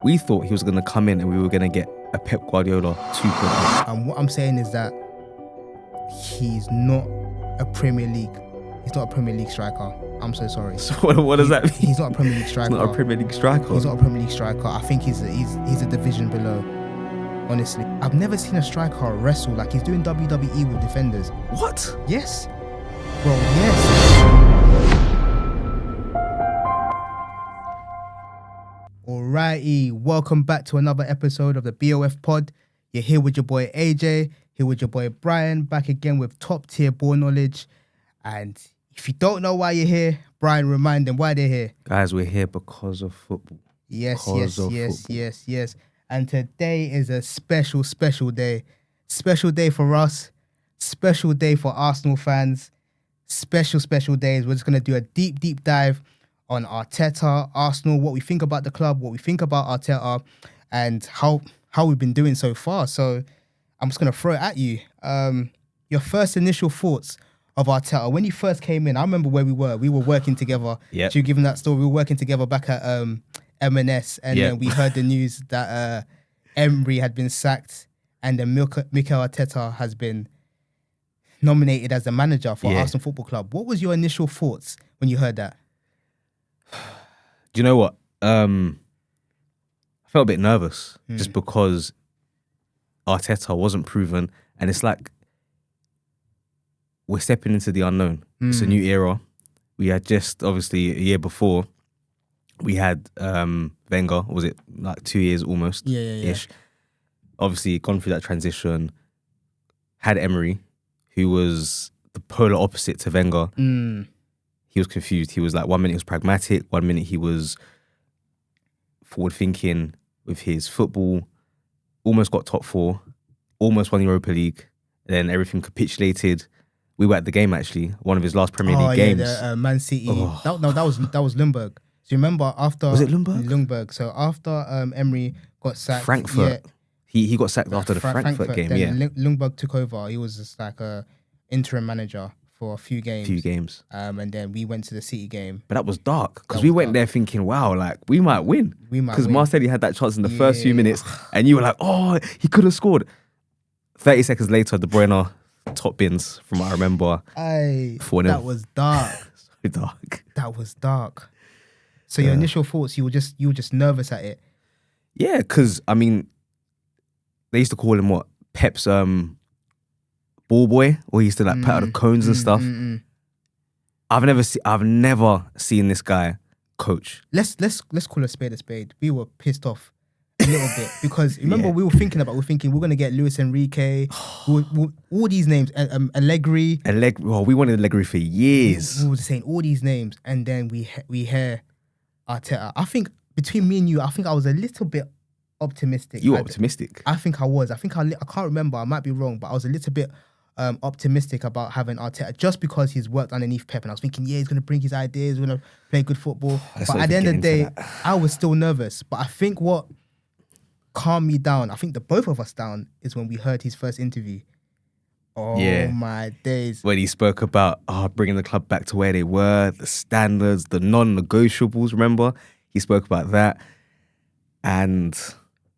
we thought he was going to come in and we were going to get a Pep Guardiola 2.0. And what I'm saying is that he's not a Premier League. He's not a Premier League striker. I'm so sorry. So what does that mean? He's not a Premier League striker. He's not a Premier League striker. He's not a Premier League striker. I think he's a division below. Honestly, I've never seen a striker wrestle like he's doing WWE with defenders. What? Yes. Well, yes. Alrighty, welcome back to another episode of the BOF pod. You're here with your boy AJ, here with your boy Brian, back again with top tier ball knowledge. And if you don't know why you're here, Brian, remind them why they're here. Guys, we're here because of football. Yes. And today is a special day. Special day for us. Special day for Arsenal fans. Special days. We're just going to do a deep dive on Arteta, Arsenal, what we think about the club, what we think about Arteta, and how we've been doing so far. So I'm just going to throw it at you. Your first initial thoughts of Arteta. When you first came in, I remember where we were. We were working together. Yep. To give them that story, we were working together back at M&S, and then we heard the news that Emery had been sacked, and then Mikel Arteta has been nominated as the manager for Arsenal Football Club. What was your initial thoughts when you heard that? Do you know what? I felt a bit nervous just because Arteta wasn't proven, and it's like we're stepping into the unknown. It's a new era. We had just, obviously, a year before, we had Wenger, was it like 2 years almost? Ish. Obviously, gone through that transition. Had Emery, who was the polar opposite to Wenger. He was confused. He was like, 1 minute he was pragmatic, 1 minute he was forward thinking with his football. Almost got top four, almost won the Europa League. Then everything capitulated. We were at the game actually, one of his last Premier League games. The Man City. That was Lundberg. So you remember after... Was it Lundberg? Lundberg. So after Emery got sacked... Frankfurt. He got sacked after the Frankfurt game, then Lundberg took over. He was just like a interim manager for a few games. And then we went to the City game. But that was dark because we went there thinking, wow, like we might win. Because Marcelli had that chance in the first few minutes and you were like, oh, he could have scored. 30 seconds later, De Bruyne top bins from what I remember. That was dark. So dark. That was dark. So your initial thoughts, you were just nervous at it. Yeah, because I mean, they used to call him what? Pep's ball boy, or he used to like pat out the cones and stuff. I've never seen this guy coach. Let's call a spade. We were pissed off a little bit because remember we were thinking we're gonna get Luis Enrique, all these names, Allegri. Well, we wanted Allegri for years. We were saying all these names, and then we hear Arteta. I think between me and you, I think I was a little bit optimistic. You were optimistic? I think I was. I can't remember. I might be wrong, but I was a little bit optimistic about having Arteta just because he's worked underneath Pep, and I was thinking, he's going to bring his ideas, he's going to play good football. But at the end of the day, I was still nervous. But I think what calmed me down, I think the both of us down, is when we heard his first interview. Oh my days. When he spoke about bringing the club back to where they were, the standards, the non-negotiables, remember? He spoke about that. And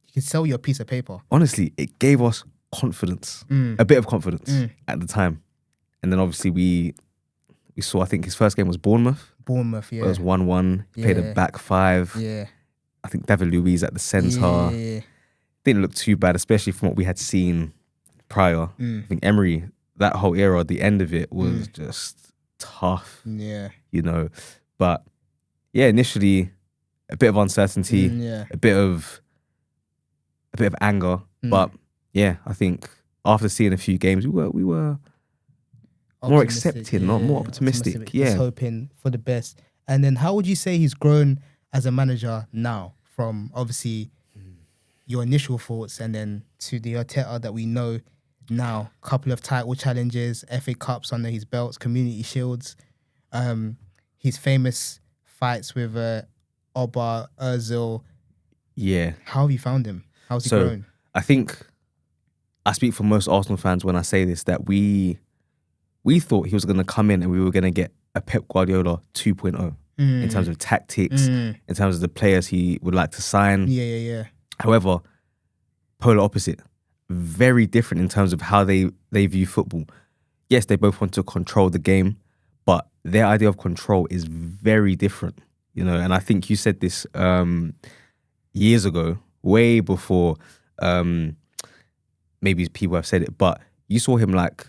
you could sell your piece of paper. Honestly, it gave us confidence, a bit of confidence at the time. And then obviously we saw, I think his first game was Bournemouth. Yeah. It was 1-1. He played a back five. Yeah. I think David Luiz at the centre. Yeah. Didn't look too bad, especially from what we had seen prior. I think Emery, that whole era, the end of it was just tough. Yeah. You know. But yeah, initially a bit of uncertainty, a bit of anger. But yeah, I think after seeing a few games, we were more accepting, not more optimistic. Yeah. Just hoping for the best. And then how would you say he's grown as a manager now, from obviously your initial thoughts and then to the Arteta that we know now? Couple of title challenges, FA Cups under his belts, Community Shields, his famous fights with Oba, Ozil. Yeah. How have you found him? How's he grown? I think I speak for most Arsenal fans when I say this, that we thought he was going to come in and we were going to get a Pep Guardiola 2.0. in terms of tactics, in terms of the players he would like to sign. Yeah. However, polar opposite, very different in terms of how they view football. Yes, they both want to control the game, but their idea of control is very different, you know. And I think you said this years ago, way before maybe people have said it, but you saw him like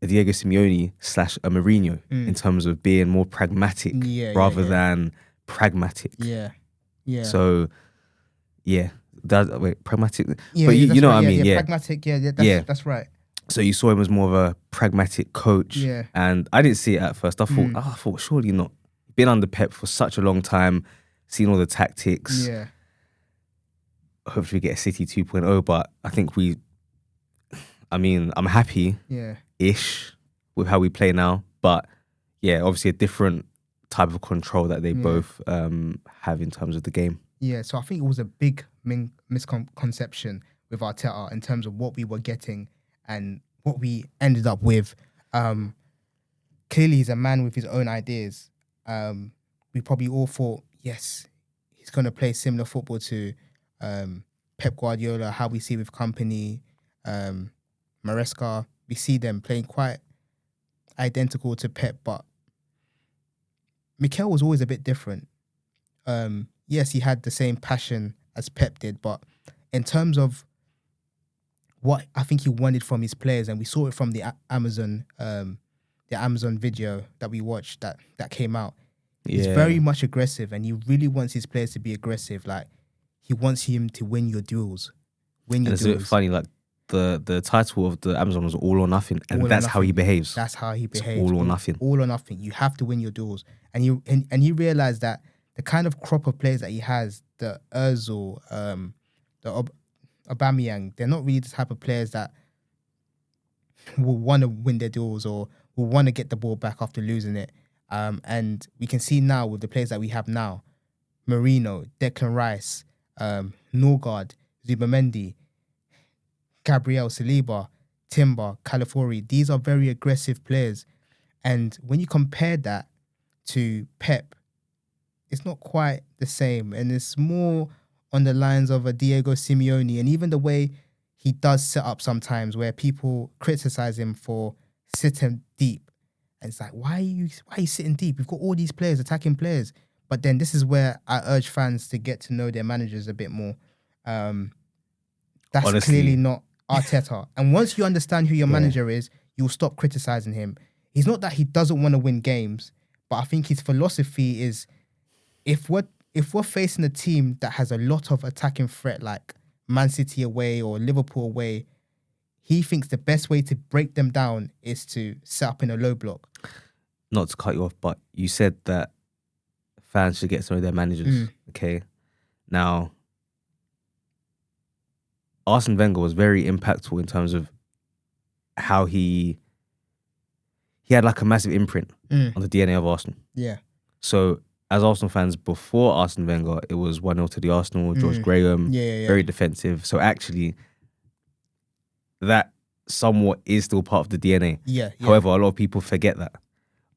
a Diego Simeone / a Mourinho in terms of being more pragmatic rather than pragmatic. Yeah. So, pragmatic. Yeah, but you know what I mean. Yeah, pragmatic. That's right. So you saw him as more of a pragmatic coach. Yeah. And I didn't see it at first. I thought surely not. Been under Pep for such a long time, seen all the tactics. Yeah. Hopefully we get a City 2.0, but I think I'm happy. Yeah. Ish with how we play now, but yeah, obviously a different type of control that they both have in terms of the game. Yeah, so I think it was a big misconception with Arteta in terms of what we were getting and what we ended up with. Clearly, he's a man with his own ideas. We probably all thought, yes, he's going to play similar football to Pep Guardiola, how we see with Company, Maresca. We see them playing quite identical to Pep, but Mikel was always a bit different. Yes, he had the same passion as Pep did, but in terms of what I think he wanted from his players, and we saw it from the Amazon video that we watched that came out. He's very much aggressive, and he really wants his players to be aggressive. Like, he wants him to win your duels. It's a bit funny, like the title of the Amazon was All or Nothing, and that's how he behaves. That's how he behaves. All or nothing. All or nothing. You have to win your duels. And he realized that the kind of crop of players that he has, the Özil, the Aubameyang, they're not really the type of players that will want to win their duels or will want to get the ball back after losing it. And we can see now with the players that we have now, Marino, Declan Rice, Norgard, Zubamendi, Gabriel Saliba, Timber, Calafiori, these are very aggressive players. And when you compare that to Pep, it's not quite the same. And it's more on the lines of a Diego Simeone, and even the way he does set up sometimes where people criticize him for sitting deep. And it's like, why are you sitting deep? You've got all these players, attacking players. But then this is where I urge fans to get to know their managers a bit more. That's honestly clearly not Arteta. And once you understand who your manager is, you'll stop criticizing him. It's not that he doesn't want to win games, but I think his philosophy is if we're facing a team that has a lot of attacking threat, like Man City away or Liverpool away, he thinks the best way to break them down is to set up in a low block. Not to cut you off, but you said that fans should get to know their managers. Okay. Now, Arsene Wenger was very impactful in terms of how he had like a massive imprint on the DNA of Arsenal. Yeah. So as Arsenal fans, before Arsene Wenger, it was 1-0 to the Arsenal, George Graham, very defensive. So actually, that somewhat is still part of the DNA. Yeah. However, a lot of people forget that.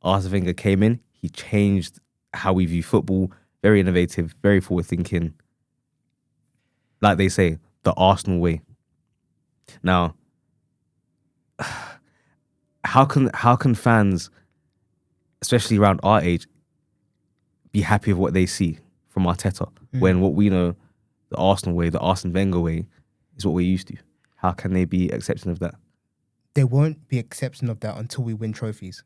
Arsene Wenger came in, he changed how we view football, very innovative, very forward-thinking. Like they say, the Arsenal way. Now, how can fans, especially around our age, be happy with what they see from Arteta when what we know, the Arsenal way, the Arsene Wenger way, is what we're used to? How can they be accepting of that? They won't be accepting of that until we win trophies.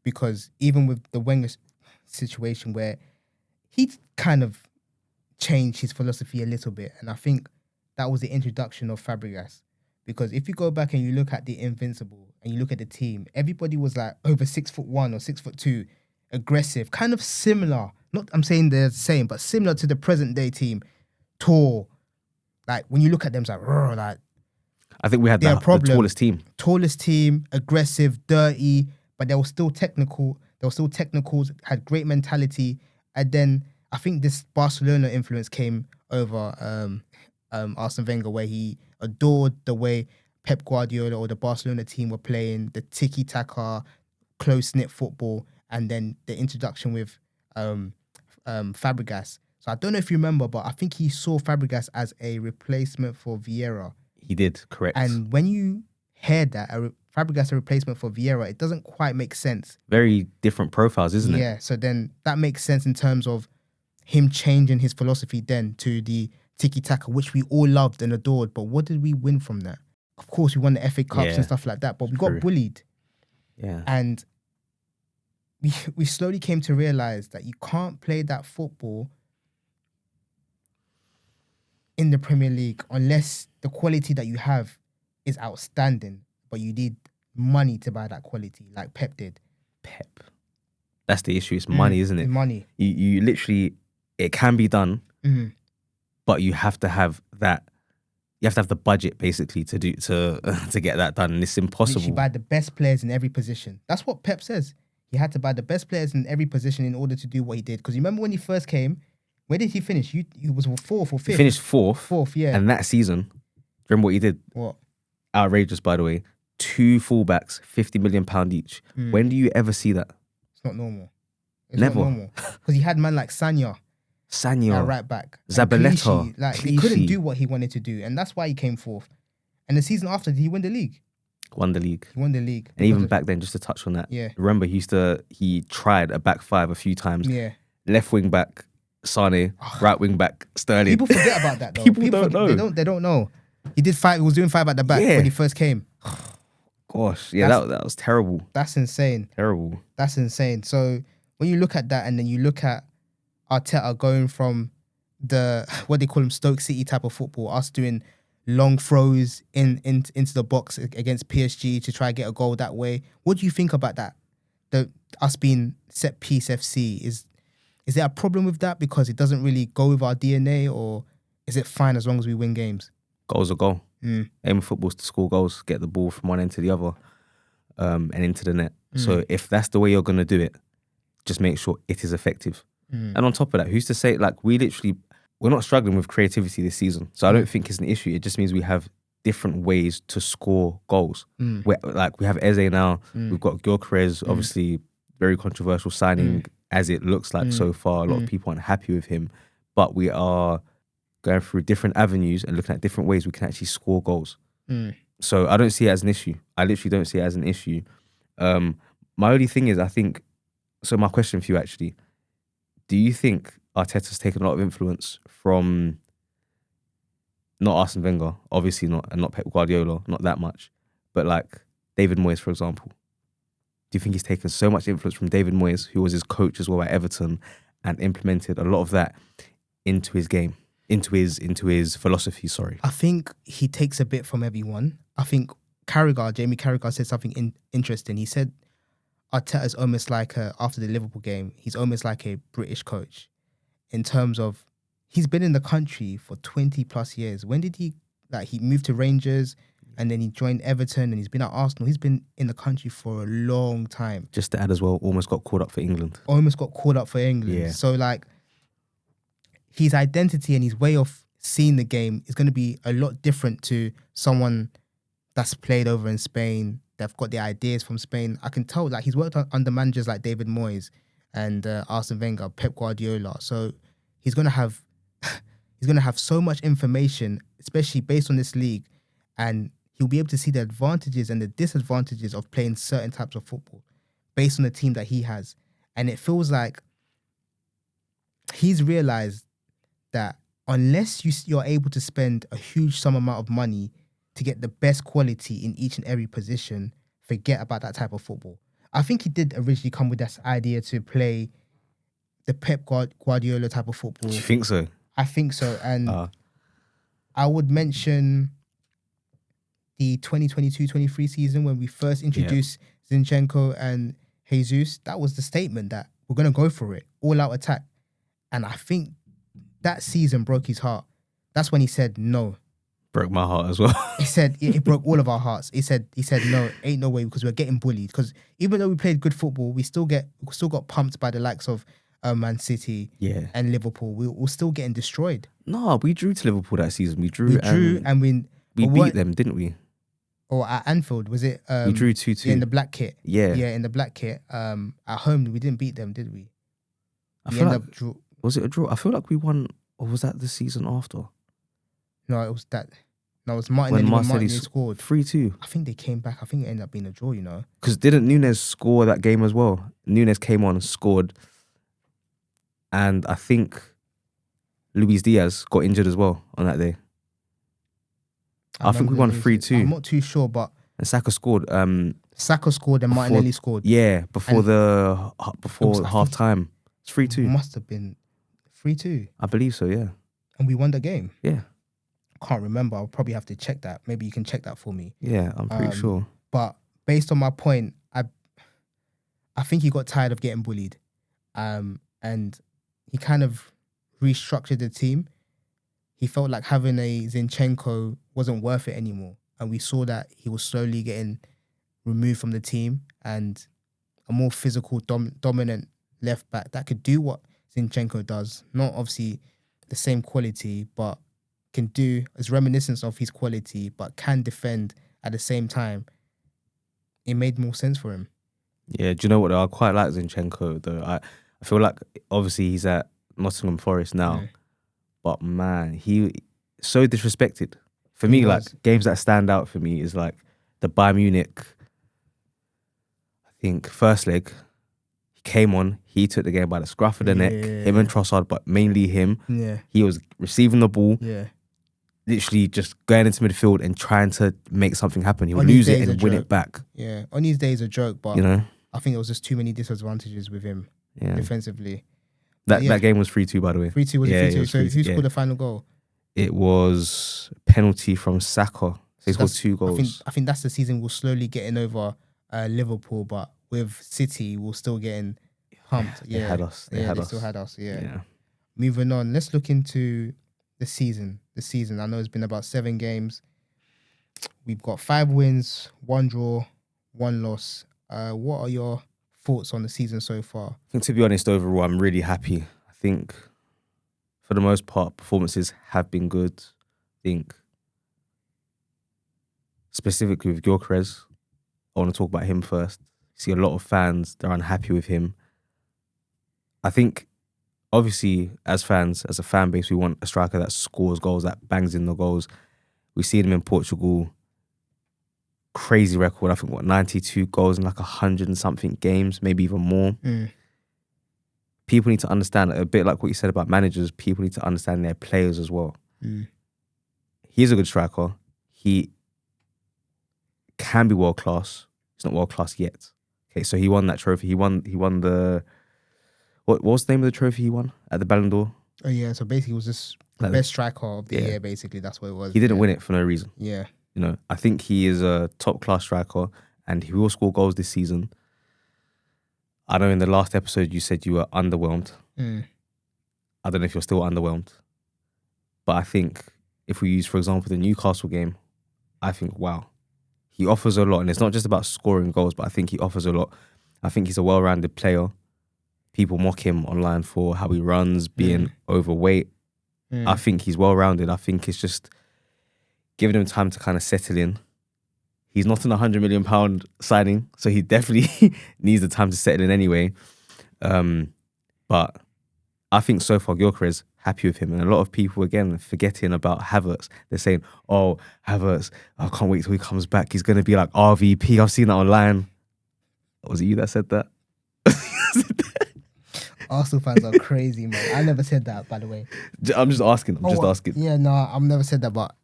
Because even with the Wenger situation where he kind of changed his philosophy a little bit, and I think that was the introduction of Fabregas. Because if you go back and you look at the Invincible and you look at the team, everybody was like over 6'1" or 6'2", aggressive, kind of similar. Not, I'm saying they're the same, but similar to the present day team. Tall. Like when you look at them, it's like I think we had the tallest team. Tallest team, aggressive, dirty, but they were still technical. They were still technicals, had great mentality. And then I think this Barcelona influence came over Arsene Wenger, where he adored the way Pep Guardiola or the Barcelona team were playing, the tiki-taka, close-knit football, and then the introduction with Fabregas. So I don't know if you remember, but I think he saw Fabregas as a replacement for Vieira. He did, correct. And when you hear that, Fabregas a replacement for Vieira, it doesn't quite make sense. Very different profiles, isn't it? Yeah, so then that makes sense in terms of him changing his philosophy then to the tiki-taka, which we all loved and adored. But what did we win from that? Of course, we won the FA Cups and stuff like that, but we got bullied. Yeah. And we slowly came to realize that you can't play that football in the Premier League unless the quality that you have is outstanding, but you need money to buy that quality, like Pep did. Pep. That's the issue. It's money, isn't it? It's money. You literally, it can be done, but you have to have that. You have to have the budget basically to get that done, and it's impossible. You buy the best players in every position. That's what Pep says. He had to buy the best players in every position in order to do what he did. Because you remember when he first came, where did he finish? He was fourth or fifth. He finished fourth. Fourth, yeah. And that season, remember what he did? What? Outrageous, by the way. 2 fullbacks, £50 million each. When do you ever see that? It's not normal. It's Never. not normal. Because he had man like Sanya right back. Zabaleta. He couldn't do what he wanted to do. And that's why he came fourth. And the season after, did he win the league? Won the league. He won the league. And even back then, just to touch on that, remember he tried a back five a few times. Yeah. Left wing back, Sane. Right wing back, Sterling. People forget about that though. People don't know. They don't know. He did 5. He was doing 5 at the back when he first came. Gosh, yeah, that was terrible. That's insane. Terrible. That's insane. So when you look at that, and then you look at Arteta going from the what they call him Stoke City type of football, us doing long throws into the box against PSG to try and get a goal that way. What do you think about that? Us being set piece FC, is there a problem with that because it doesn't really go with our DNA, or is it fine as long as we win games? Goals are goal. Aim of football is to score goals, get the ball from one end to the other, and into the net. So if that's the way you're gonna do it, just make sure it is effective. And on top of that, who's to say, like, we're not struggling with creativity this season. So I don't think it's an issue. It just means we have different ways to score goals. We have Eze now, we've got Gyökeres, obviously very controversial signing as it looks like so far. A lot of people aren't happy with him, but we are going through different avenues and looking at different ways we can actually score goals. So I don't see it as an issue. I literally don't see it as an issue. My only thing is, so my question for you actually, do you think Arteta's taken a lot of influence from not Arsene Wenger, obviously not, and not Pep Guardiola, not that much, but like David Moyes, for example? Do you think he's taken so much influence from David Moyes, who was his coach as well at Everton, and implemented a lot of that into his game, into his philosophy? Sorry, I think he takes a bit from everyone. I think Jamie Carragher said something interesting. He said Arteta is almost like after the Liverpool game, he's almost like a British coach in terms of he's been in the country for 20 plus years. When did he moved to Rangers and then he joined Everton and he's been at Arsenal. He's been in the country for a long time. Just to add as well, almost got called up for England. Yeah. So like his identity and his way of seeing the game is going to be a lot different to someone that's played over in Spain. They've got the ideas from Spain. I can tell, like, he's worked under managers like David Moyes and Arsene Wenger, Pep Guardiola. So he's gonna have so much information, especially based on this league, and he'll be able to see the advantages and the disadvantages of playing certain types of football based on the team that he has. And it feels like he's realized that unless you're able to spend a huge sum amount of money to get the best quality in each and every position, forget about that type of football. I think he did originally come with this idea to play the Pep Guardiola type of football. Do you think so? I think so. And I would mention the 2022-23 season when we first introduced Zinchenko and Jesus. That was the statement that we're going to go for it, all out attack. And I think that season broke his heart. That's when he said no. Broke my heart as well. He said it broke all of our hearts. He said no, ain't no way, because we're getting bullied. Because even though we played good football, we still got pumped by the likes of Man City and Liverpool. We're still getting destroyed. No, we drew to Liverpool that season. We drew and we beat them, didn't we? Or at Anfield, was it? We drew 2-2. In the black kit. Yeah, in the black kit. At home, we didn't beat them, did we? Was it a draw? I feel like we won, or was that the season after? No, it was that. No, it was Martinelli when Martinelli scored 3-2. I think they came back. I think it ended up being a draw. Because didn't Nunes score that game as well? Nunes came on and scored, and I think Luis Diaz got injured as well on that day. I think we won 3-2. I'm not too sure, but and Saka scored. Saka scored and Martinelli scored. Yeah, before half time. It's 3-2. Must have been 3-2. I believe so. Yeah. And we won the game. Yeah. Can't remember. I'll probably have to check that. Maybe you can check that for me. Yeah, I'm pretty sure. But based on my point, I think he got tired of getting bullied, and he kind of restructured the team. He felt like having a Zinchenko wasn't worth it anymore, and we saw that he was slowly getting removed from the team, and a more physical, dominant left back that could do what Zinchenko does. Not obviously the same quality, but can do as reminiscence of his quality, but can defend at the same time. It made more sense for him. Yeah, do you know what? I quite like Zinchenko though. I feel like obviously he's at Nottingham Forest now, but man, he so disrespected. For me, like games that stand out for me is like the Bayern Munich. I think first leg, he came on, he took the game by the scruff of the neck. Him and Trossard, but mainly him. Yeah, he was receiving the ball. Yeah. Literally just going into midfield and trying to make something happen. He would lose it and win it back. Yeah, on these days a joke, but I think it was just too many disadvantages with him defensively. That game was 3-2, by the way. 3-2 was 3-2. So who scored the final goal? It was penalty from Saka. So he scored 2 goals. I think that's the season we're slowly getting over Liverpool, but with City we're still getting pumped. They had us. They still had us. Yeah. Moving on, let's look into the season. I know it's been about 7 games. We've got 5 wins, 1 draw, 1 loss. What are your thoughts on the season so far? I think, to be honest, overall, I'm really happy. I think, for the most part, performances have been good. I think, specifically with Gyökeres, I want to talk about him first. See a lot of fans, they're unhappy with him. I think, obviously, as fans, as a fan base, we want a striker that scores goals, that bangs in the goals. We've seen him in Portugal. Crazy record. I think, 92 goals in like 100 and something games, maybe even more. People need to understand, a bit like what you said about managers, people need to understand their players as well. He's a good striker. He can be world class. He's not world class yet. Okay, so he won that trophy. He won the... What was the name of the trophy he won at the Ballon d'Or? Oh yeah, so basically it was just the best striker of the year, basically. That's what it was. He didn't win it for no reason. Yeah. I think he is a top-class striker and he will score goals this season. I know in the last episode you said you were underwhelmed. I don't know if you're still underwhelmed. But I think if we use, for example, the Newcastle game, I think, wow, he offers a lot. And it's not just about scoring goals, but I think he offers a lot. I think he's a well-rounded player. People mock him online for how he runs, being overweight. I think he's well-rounded. I think it's just giving him time to kind of settle in. He's not an £100 million signing, so he definitely needs the time to settle in anyway. But I think so far, Gyökeres, happy with him. And a lot of people, again, forgetting about Havertz. They're saying, oh, Havertz, I can't wait till he comes back. He's going to be like RVP. I've seen that online. Was it you that said that? Arsenal fans are crazy, man. I never said that, by the way. I'm just asking. Asking. Yeah, no, I've never said that, but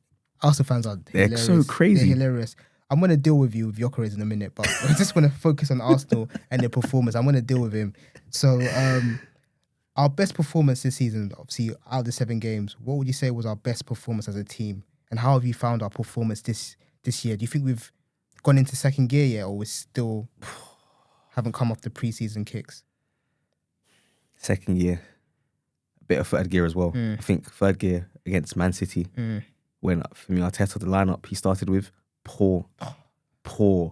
Arsenal fans are hilarious. They're so crazy. They're hilarious. I'm going to deal with you with Gyökeres in a minute, but I just want to focus on Arsenal and their performance. I'm going to deal with him. So, our best performance this season, obviously, out of the 7 games, what would you say was our best performance as a team? And how have you found our performance this year? Do you think we've gone into second gear yet, or we still haven't come off the pre-season kicks? Second gear. A bit of third gear as well. I think third gear against Man City, when, for me, Arteta, the lineup he started with, poor.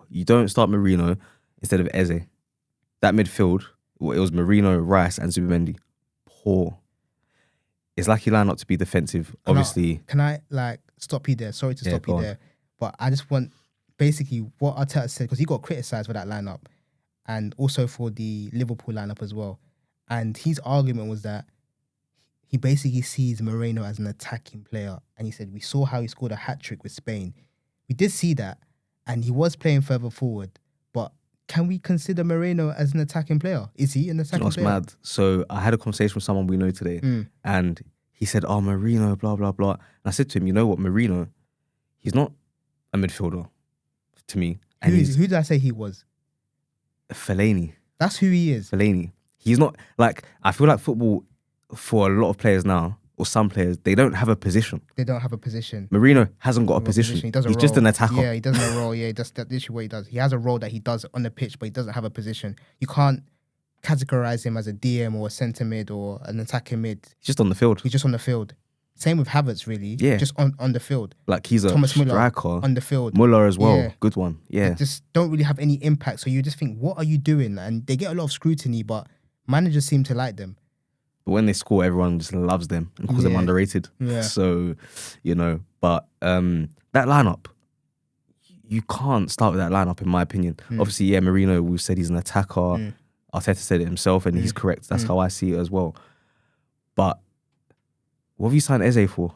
You don't start Marino instead of Eze. That midfield, it was Marino, Rice and Zubimendi. Poor. It's like he lined up to be defensive, obviously. Can I stop you there? Sorry to stop you there. But I just want, basically, what Arteta said, because he got criticised for that lineup and also for the Liverpool lineup as well. And his argument was that he basically sees Moreno as an attacking player. And he said, we saw how he scored a hat-trick with Spain. We did see that. And he was playing further forward. But can we consider Moreno as an attacking player? Is he an attacking player? Mad. So I had a conversation with someone we know today. And he said, oh, Moreno, blah, blah, blah. And I said to him, you know what, Moreno, he's not a midfielder to me. And who did I say he was? Fellaini. That's who he is. Fellaini. He's not, like, I feel like football, for a lot of players now, or some players, they don't have a position. They don't have a position. Moreno hasn't got a position. He's just an attacker. Yeah, he doesn't have a role. Yeah, that's literally what he does. He has a role that he does on the pitch, but he doesn't have a position. You can't categorize him as a DM or a centre mid or an attacking mid. He's just on the field. He's just on the field. Same with Havertz, really. Yeah. Just on the field. Like he's a Thomas Müller striker. on the field. Müller as well. Yeah. Good one. Yeah. They just don't really have any impact. So you just think, what are you doing? And they get a lot of scrutiny, but managers seem to like them. But when they score, everyone just loves them and calls them underrated. Yeah. So, you know, but that lineup, you can't start with that lineup, in my opinion. Obviously, yeah, Moreno, we've said he's an attacker. Arteta said it himself, and he's correct. That's how I see it as well. But what have you signed Eze for?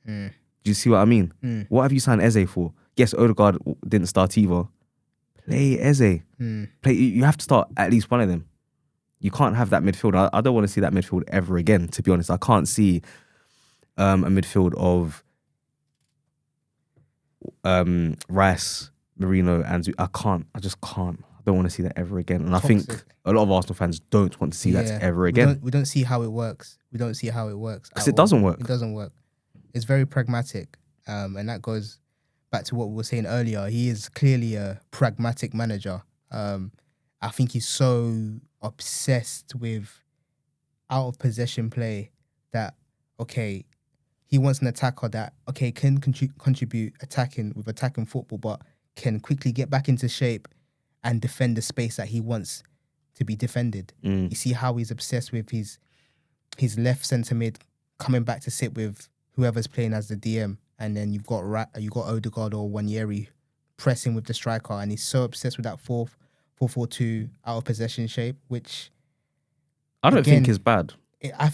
Do you see what I mean? What have you signed Eze for? Yes, Odegaard didn't start either. Play Eze. You have to start at least one of them. You can't have that midfield. I don't want to see that midfield ever again, to be honest. I can't see a midfield of Rice, Moreno, and I just can't. I don't want to see that ever again. And Toxic. I think a lot of Arsenal fans don't want to see that ever again. We don't see how it works. We don't see how it works. Because it doesn't work. It doesn't work. It's very pragmatic. And that goes back to what we were saying earlier. He is clearly a pragmatic manager. I think he's so obsessed with out of possession play that, okay, he wants an attacker that, okay, can contribute attacking football, but can quickly get back into shape and defend the space that he wants to be defended. You see how he's obsessed with his left centre mid coming back to sit with whoever's playing as the DM, and then you've got Odegaard or Wanyeri pressing with the striker, and he's so obsessed with that 4-4-2 out of possession shape, which I don't think is bad.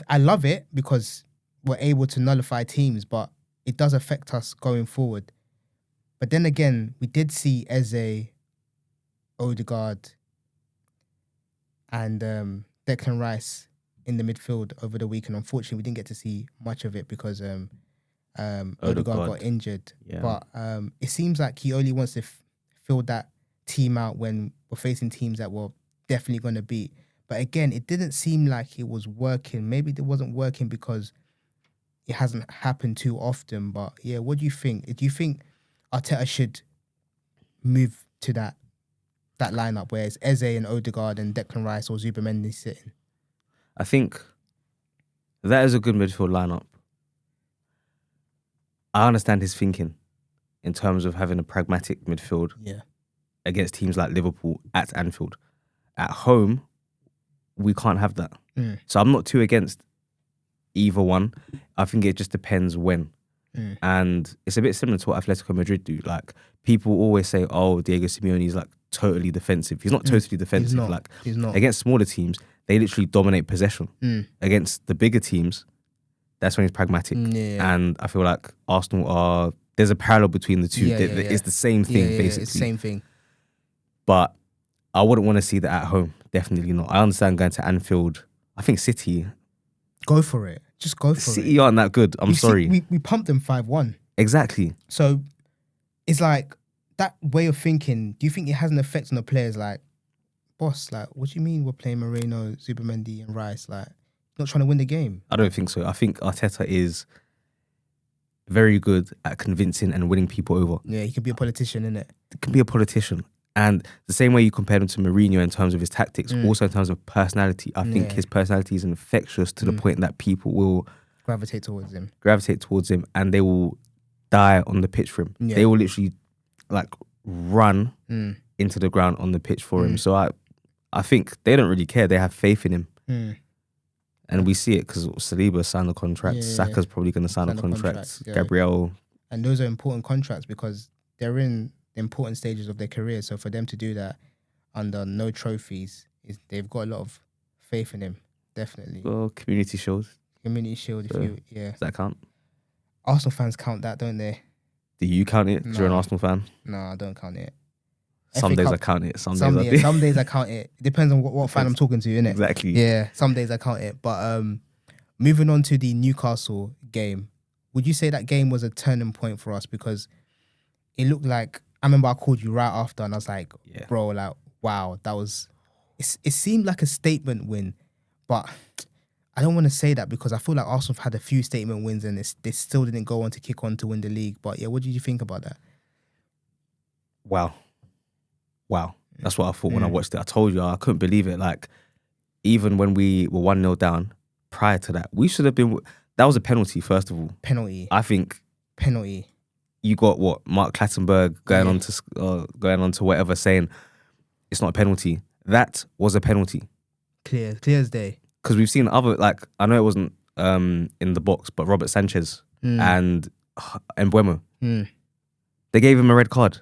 I love it because we're able to nullify teams, but it does affect us going forward. But then again, we did see Eze, Odegaard, and Declan Rice in the midfield over the weekend. Unfortunately, we didn't get to see much of it because Odegaard got injured. Yeah. But it seems like he only wants to fill that team out when we're facing teams that we're definitely going to beat. But again, it didn't seem like it was working. Maybe it wasn't working because it hasn't happened too often. But yeah, what do you think? Do you think Arteta should move to that lineup where it's Eze and Odegaard and Declan Rice or Zubimendi sitting? I think that is a good midfield lineup. I understand his thinking in terms of having a pragmatic midfield against teams like Liverpool at Anfield. At home, we can't have that. So I'm not too against either one. I think it just depends when. And it's a bit similar to what Atletico Madrid do. Like, people always say, oh, Diego Simeone is like totally defensive. He's not totally defensive. He's not. Against smaller teams, they literally dominate possession. Against the bigger teams, that's when he's pragmatic. And I feel like Arsenal there's a parallel between the two. It's the same thing, basically. It's the same thing. But I wouldn't want to see that at home. Definitely not. I understand going to Anfield. I think City... Go for it. Just go for it. City aren't that good. I'm sorry. We pumped them 5-1. Exactly. So it's like that way of thinking, do you think it has an effect on the players? Like, boss, like, what do you mean we're playing Moreno, Zubimendi and Rice? Like, not trying to win the game? I don't think so. I think Arteta is very good at convincing and winning people over. Yeah, he can be a politician, innit? He can be a politician. And the same way you compared him to Mourinho in terms of his tactics, also in terms of personality, I think his personality is infectious to the point that people will gravitate towards him and they will die on the pitch for him. They will literally like run into the ground on the pitch for him. So I think they don't really care. They have faith in him. And we see it because Saliba signed the contract. Saka's probably going to sign a contract. Gabriel. And those are important contracts because they're in important stages of their career. So for them to do that under no trophies, they've got a lot of faith in him. definitely. Well, Community Shield. Community Shield, So, yeah. Does that count? Arsenal fans count that, don't they? Do you count it? 'Cause you're an Arsenal fan? No, I don't count it. Some days I count it. Some days I count it. It depends on what fan I'm talking to, innit? Exactly. Yeah, some days I count it. But moving on to the Newcastle game, would you say that game was a turning point for us? Because it looked like, I remember I called you right after and I was like, bro, like, wow, that was, it seemed like a statement win. But I don't want to say that because I feel like Arsenal have had a few statement wins and they still didn't go on to kick on to win the league. But yeah, what did you think about that? Wow. That's what I thought when I watched it. I told you, I couldn't believe it. Like, even when we were 1-0 down, prior to that, we should have been... That was a penalty, first of all. Penalty. I think... Penalty. You got what? Mark Clattenburg going on to whatever, saying it's not a penalty. That was a penalty. Clear as day. Because we've seen other... Like, I know it wasn't in the box, but Robert Sanchez and Mbeumo, they gave him a red card.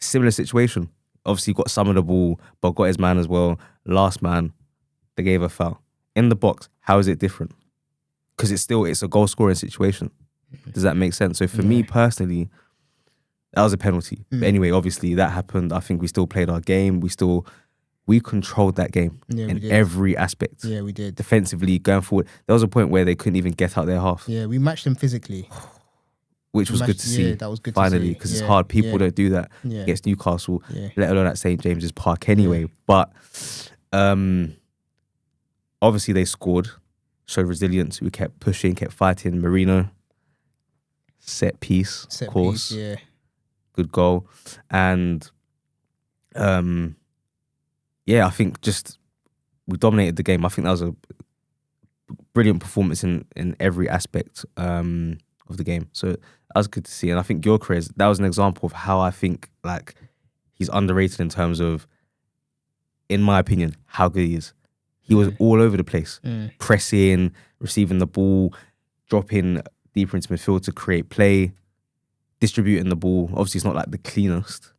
Similar situation. Obviously got some of the ball, but got his man as well. Last man, they gave a foul. In the box, how is it different? Because it's a goal scoring situation. Does that make sense? So for me personally, that was a penalty. But anyway, obviously that happened. I think we still played our game. We controlled that game in every aspect. Yeah, we did. Defensively, going forward. There was a point where they couldn't even get out their half. Yeah, we matched them physically. Which was good to see. Yeah, that was good finally, to see. because it's hard. People don't do that against Newcastle, let alone at St. James's Park anyway. But obviously they scored, showed resilience. We kept pushing, kept fighting. Marino, set piece, of course. Good goal. And I think just we dominated the game. I think that was a brilliant performance in every aspect of the game. So that was good to see. And I think Gyökeres, that was an example of how I think like he's underrated in terms of, in my opinion, how good he is. He was all over the place, pressing, receiving the ball, dropping deeper into midfield to create play, distributing the ball. Obviously, it's not like the cleanest,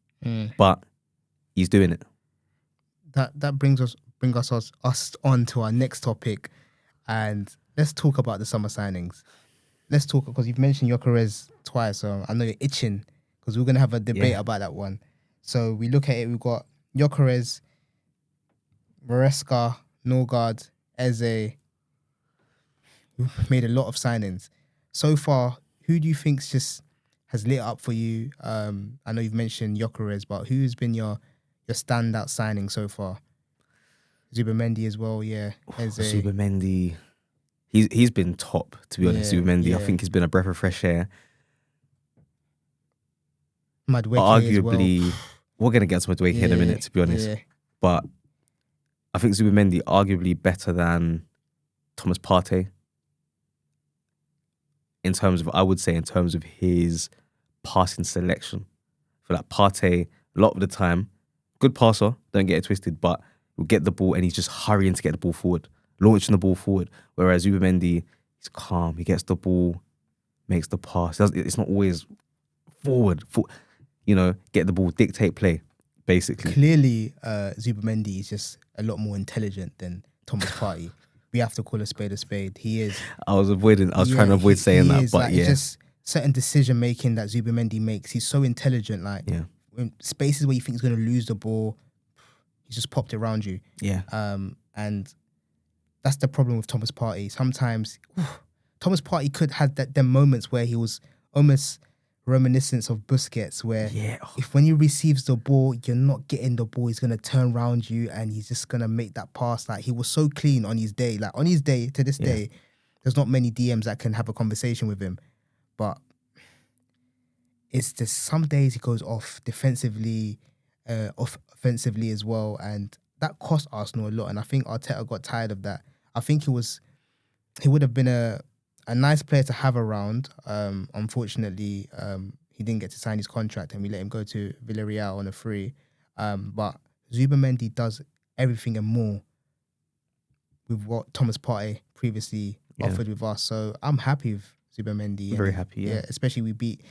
but he's doing it. That brings us on to our next topic, and let's talk about the summer signings. Let's talk, because you've mentioned Gyökeres twice, so I know you're itching because we're gonna have a debate about that one. So we look at it. We've got Gyökeres, Maresca, Norgard, Eze. We've made a lot of signings so far. Who do you think has lit up for you? I know you've mentioned Gyökeres, but who's been your standout signing so far? Zubimendi as well, Eze. Zubimendi. He's been top, to be honest. Zubimendi, I think he's been a breath of fresh air. Madueke arguably, as well. We're going to get to Madueke in a minute, to be honest. But I think Zubimendi arguably better than Thomas Partey in terms of his passing selection. I feel like Partey, a lot of the time, good passer, don't get it twisted, but will get the ball and he's just hurrying to get the ball forward, launching the ball forward. Whereas Zubimendi, he's calm, he gets the ball, makes the pass. It's not always forward, get the ball, dictate play, basically. Clearly, Zubimendi is just a lot more intelligent than Thomas Partey. We have to call a spade a spade. He is. I was trying to avoid saying that, but it's just certain decision making that Zubimendi makes. He's so intelligent. In spaces where you think he's going to lose the ball, he's just popped it around you. And that's the problem with Thomas Partey. Sometimes Thomas Partey could have them moments where he was almost reminiscent of Busquets, where if when he receives the ball, you're not getting the ball, he's going to turn around you and he's just going to make that pass. Like, he was so clean on his day. Like, on his day, to this day, there's not many DMs that can have a conversation with him. But it's just some days he goes off defensively, off offensively as well. And that cost Arsenal a lot. And I think Arteta got tired of that. I think he would have been a nice player to have around. Unfortunately, he didn't get to sign his contract and we let him go to Villarreal on a free. But Zubimendi does everything and more with what Thomas Partey previously offered with us. So I'm happy with Zubimendi. Very happy, especially we beat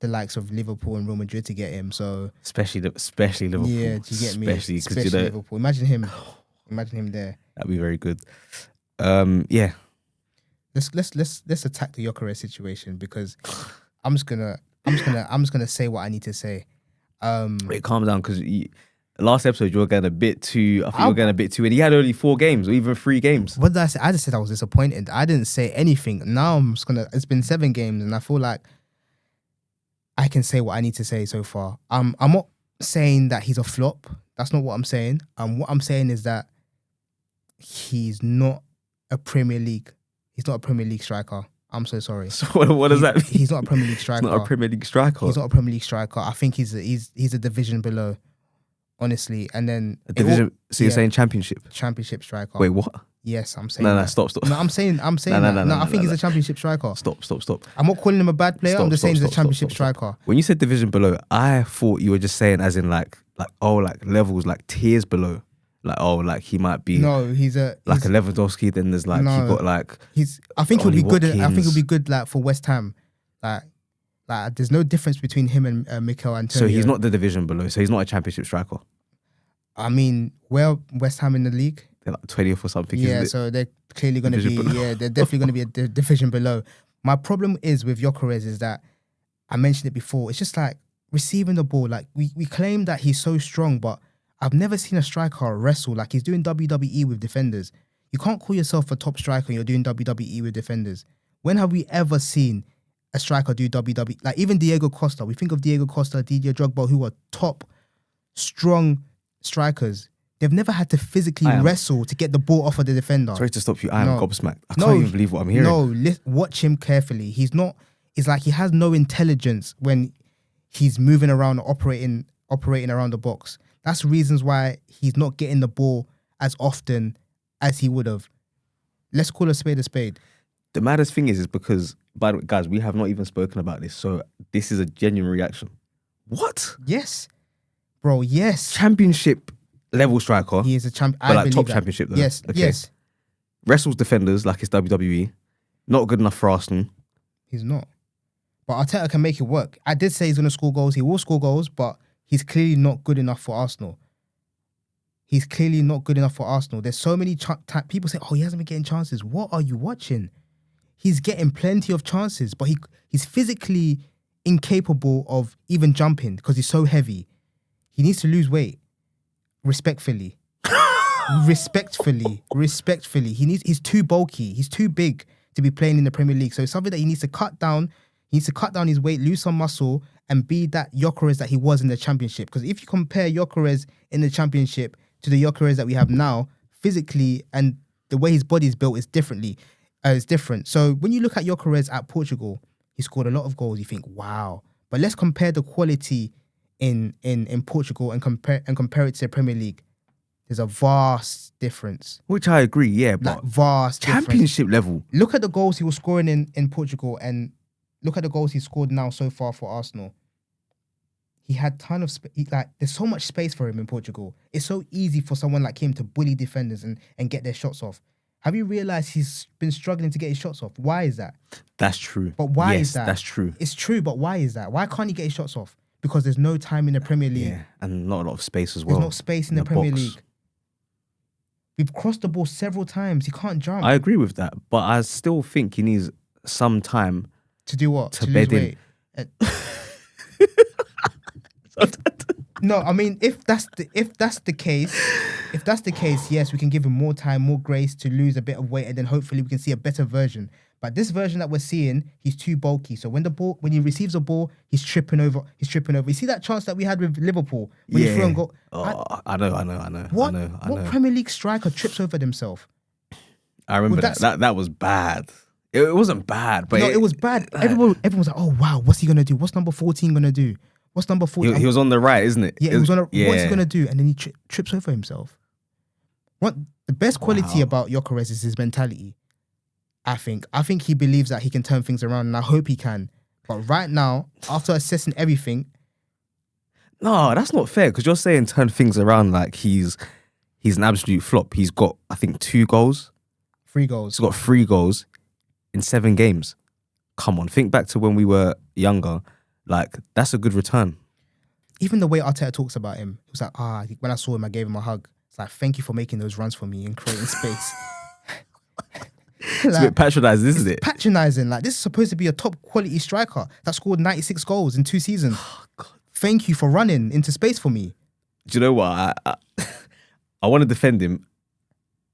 the likes of Liverpool and Real Madrid to get him. So especially Liverpool. Yeah, do you get me? Especially because Liverpool. Imagine him there. That'd be very good. Yeah. Let's attack the Gyökeres situation, because I'm just gonna say what I need to say. Wait, calm down, because last episode you were getting a bit too. I think you were getting a bit too. And he had only 4 games or even 3 games. What did I say? I just said I was disappointed. I didn't say anything. Now I'm just gonna. It's been 7 games, and I feel like I can say what I need to say so far. I'm not saying that he's a flop. That's not what I'm saying. What I'm saying is that he's not a Premier League. He's not a Premier League striker. I'm so sorry. So what does that mean? He's not a Premier League striker. He's not a Premier League striker. He's not a Premier League striker. I think he's a division below, honestly. And then a division. So you're saying championship? Championship striker. Wait, what? Yes, I'm saying. No, stop. No, I'm saying. No, I think he's a championship striker. Stop. I'm not calling him a bad player. I'm just saying he's a championship striker. When you said division below, I thought you were just saying as in like levels, like tiers below. Like he might be. No, he's a Lewandowski. Then there's like, you got like. I think he'll be good. I think he'll be good like for West Ham. Like there's no difference between him and Mikel Antonio. So he's not the division below. So he's not a championship striker. I mean, where West Ham in the league? They're like 20th or something. Yeah, so they're clearly going to be. Yeah, they're definitely going to be a division below. My problem is with Gyökeres is that I mentioned it before. It's just like receiving the ball. Like we claim that he's so strong, but I've never seen a striker wrestle like he's doing WWE with defenders. You can't call yourself a top striker and you're doing WWE with defenders. When have we ever seen a striker do WWE? Like even Diego Costa. We think of Diego Costa, Didier Drogba, who are top, strong strikers. They've never had to physically wrestle to get the ball off of the defender. Sorry to stop you. I am gobsmacked. I can't even believe what I'm hearing. No, watch him carefully. He's not. It's like he has no intelligence when he's moving around, operating around the box. That's reasons why he's not getting the ball as often as he would have. Let's call a spade a spade. The maddest thing is because, by the way, guys, we have not even spoken about this, so this is a genuine reaction. What? Yes, bro. Yes. Championship level striker. He is a champion. But like top championship though. Yes. Okay. Yes. Wrestles defenders like it's WWE. Not good enough for Arsenal. He's not. But Arteta can make it work. I did say he's going to score goals. He will score goals, but he's clearly not good enough for Arsenal. There's so many people say, oh, he hasn't been getting chances. What are you watching? He's getting plenty of chances, but he's physically incapable of even jumping because he's so heavy. He needs to lose weight. Respectfully. He's too bulky. He's too big to be playing in the Premier League. So it's something that he needs to cut down. He needs to cut down his weight, lose some muscle, and be that Gyökeres that he was in the Championship. Because if you compare Gyökeres in the Championship to the Gyökeres that we have now, physically and the way his body is built is different. So when you look at Gyökeres at Portugal, he scored a lot of goals. You think, wow. But let's compare the quality in Portugal and compare it to the Premier League. There's a vast difference. Which I agree, yeah, but like vast championship difference. Level. Look at the goals he was scoring in Portugal and look at the goals he scored now so far for Arsenal. He had ton of there's so much space for him in Portugal. It's so easy for someone like him to bully defenders and get their shots off. Have you realised he's been struggling to get his shots off? Why is that? That's true. But why is that? That's true. It's true, but why is that? Why can't he get his shots off? Because there's no time in the Premier League. Yeah, and not a lot of space as well. There's no space in the Premier League. We've crossed the ball several times. He can't jump. I agree with that, but I still think he needs some time to do what? To bed in. No, I mean if that's the case, yes, we can give him more time, more grace to lose a bit of weight, and then hopefully we can see a better version. But this version that we're seeing, he's too bulky. So when he receives a ball, he's tripping over. You see that chance that we had with Liverpool when he threw and goal? Oh, I know. What Premier League striker trips over themselves? I remember that was bad. It wasn't bad, but it was bad. Everyone was like, "Oh wow, what's he gonna do? What's number 14 gonna do? What's number 14?" He was on the right, isn't it? Yeah, he was on. Yeah. What's he gonna do? And then he trips over himself. What the best quality about Gyökeres is his mentality. I think he believes that he can turn things around, and I hope he can. But right now, after assessing everything, no, that's not fair because you're saying turn things around like he's an absolute flop. He's got, I think, 2 goals. 3 goals. He's got 3 goals in 7 games. Come on, think back to when we were younger. Like, that's a good return. Even the way Arteta talks about him, it was like, when I saw him, I gave him a hug. It's like, thank you for making those runs for me and creating space. It's a bit patronising, isn't it? Patronising. Like, this is supposed to be a top quality striker that scored 96 goals in 2 seasons. Oh, God. Thank you for running into space for me. Do you know what? I want to defend him.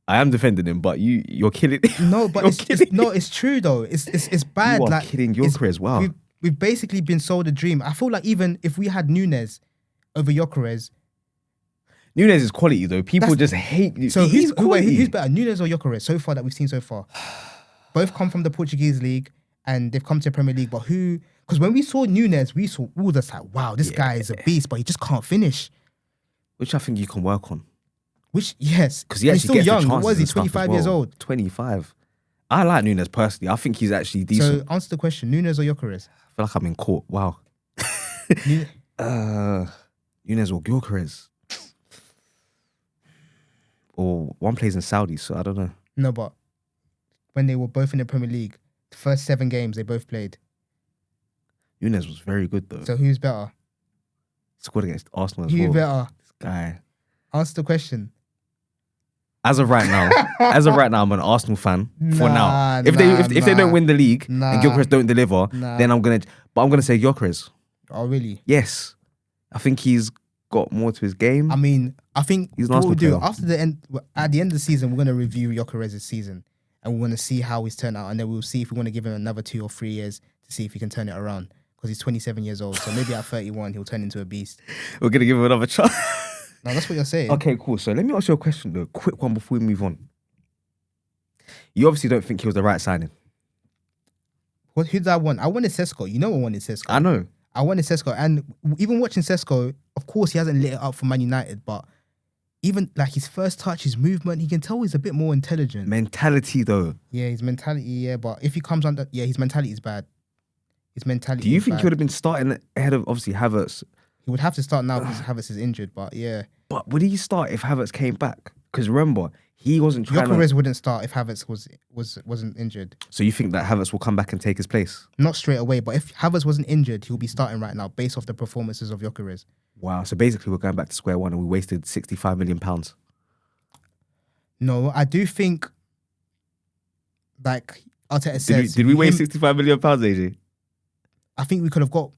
I am defending him, but you're killing him. No, but it's true though. It's bad. You are like, killing Gyökeres. Wow. We've basically been sold a dream. I feel like even if we had Núñez over Gyökeres. Núñez is quality though. People just hate you. So who's better, Núñez or Gyökeres so far that we've seen so far? Both come from the Portuguese league and they've come to the Premier League. But who? Because when we saw Núñez, we were just like, wow, this guy is a beast, but he just can't finish. Which I think you can work on. Which, yes. Because he's still young. What was he, 25 years old? 25. I like Núñez personally. I think he's actually decent. So answer the question, Núñez or Gyökeres? I feel like I'm in court. Wow. Núñez or Gyökeres. Or one plays in Saudi, so I don't know. No, but when they were both in the Premier League, the first 7 games they both played. Núñez was very good though. So who's better? Scored against Arsenal as well. Who's better? This guy. Answer the question. As of right now, I'm an Arsenal fan for now. If they don't win the league and Gyökeres don't deliver, then I'm gonna say Gyökeres. Oh really? Yes, I think he's got more to his game. I mean, I think he's what we'll do after the end, at the end of the season, we're gonna review Gyökeres' season and we're gonna see how he's turned out, and then we'll see if we want to give him another 2 or 3 years to see if he can turn it around. Because he's 27 years old, so maybe at 31 he'll turn into a beast. We're gonna give him another chance. No, that's what you're saying. Okay, cool. So let me ask you a question though, quick one before we move on. You obviously don't think he was the right signing. Who did I want? I wanted Sesko. You know I wanted Sesko. I know. I wanted Sesko, and even watching Sesko, of course he hasn't lit it up for Man United, but even like his first touch, his movement, he can tell he's a bit more intelligent. Mentality though. Yeah, his mentality. Yeah, but if he comes under, his mentality is bad. His mentality. Do you think he would have been starting ahead of obviously Havertz? He would have to start now because Havertz is injured, but yeah. But would he start if Havertz came back? Because remember, he wasn't trying Gyökeres wouldn't start if Havertz wasn't injured. So you think that Havertz will come back and take his place? Not straight away, but if Havertz wasn't injured, he'll be starting right now based off the performances of Gyökeres. Wow, so basically we're going back to square one and we wasted £65 million. No, I do think, like Arteta says... Did we waste £65 million, AJ? I think we could have got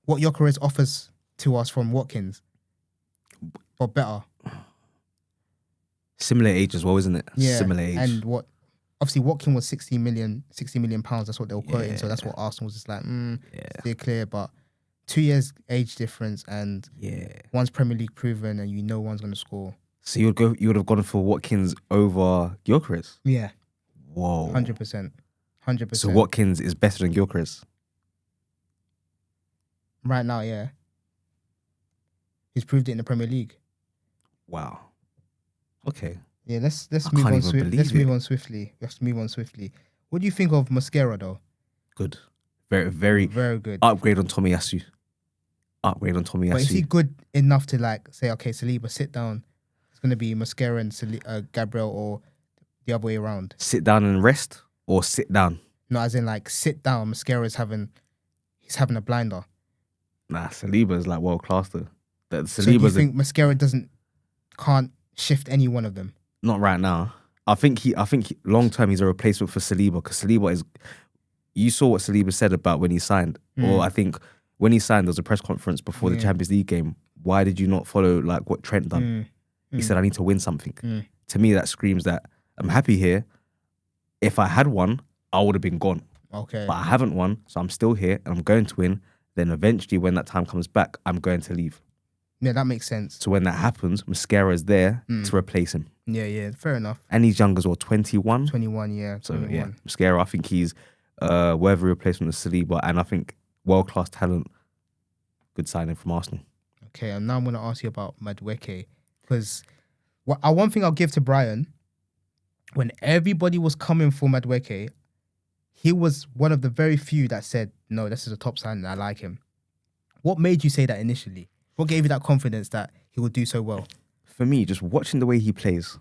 what Gyökeres offers to us from Watkins, but better. Similar age as well, isn't it? Yeah. Similar age. And obviously Watkins was 60 million pounds. That's what they were quoting. So that's what Arsenal was just like, steer clear. But 2 years age difference, and one's Premier League proven, and you know one's going to score. So you would have gone for Watkins over Gyökeres? Yeah. Whoa. 100%. So Watkins is better than Gyökeres? Right now, yeah. He's proved it in the Premier League. Wow. Okay. Yeah, let's move on swiftly. Let's move on swiftly. We have to move on swiftly. What do you think of Mosquera though? Good. Very, very, very good. Upgrade on Tomiyasu. But is he good enough to like say, okay, Saliba, sit down. It's gonna be Mosquera and Gabriel, or the other way around? Sit down and rest, or sit down? No, as in like sit down. Mosquera's having a blinder. Nah, Saliba's like world class though. So do you think Mosquera can't shift any one of them? Not right now. I think long term he's a replacement for Saliba, because Saliba is. You saw what Saliba said about when he signed, or I think when he signed there was a press conference before the Champions League game. Why did you not follow like what Trent done? He said, I need to win something. To me, that screams that I'm happy here. If I had won, I would have been gone. Okay. But I haven't won, so I'm still here and I'm going to win. Then eventually, when that time comes back, I'm going to leave. Yeah, that makes sense. So when that happens, Mosquera is there to replace him. Yeah, fair enough. And he's young as well, 21? 21, yeah. 21. So yeah, Mosquera, I think he's worthy replacement of Saliba, and I think world-class talent. Good signing from Arsenal. Okay, and now I'm going to ask you about Madueke, because one thing I'll give to Brian, when everybody was coming for Madueke, he was one of the very few that said, no, this is a top signing, I like him. What made you say that initially? What gave you that confidence that he would do so well? For me, just watching the way he plays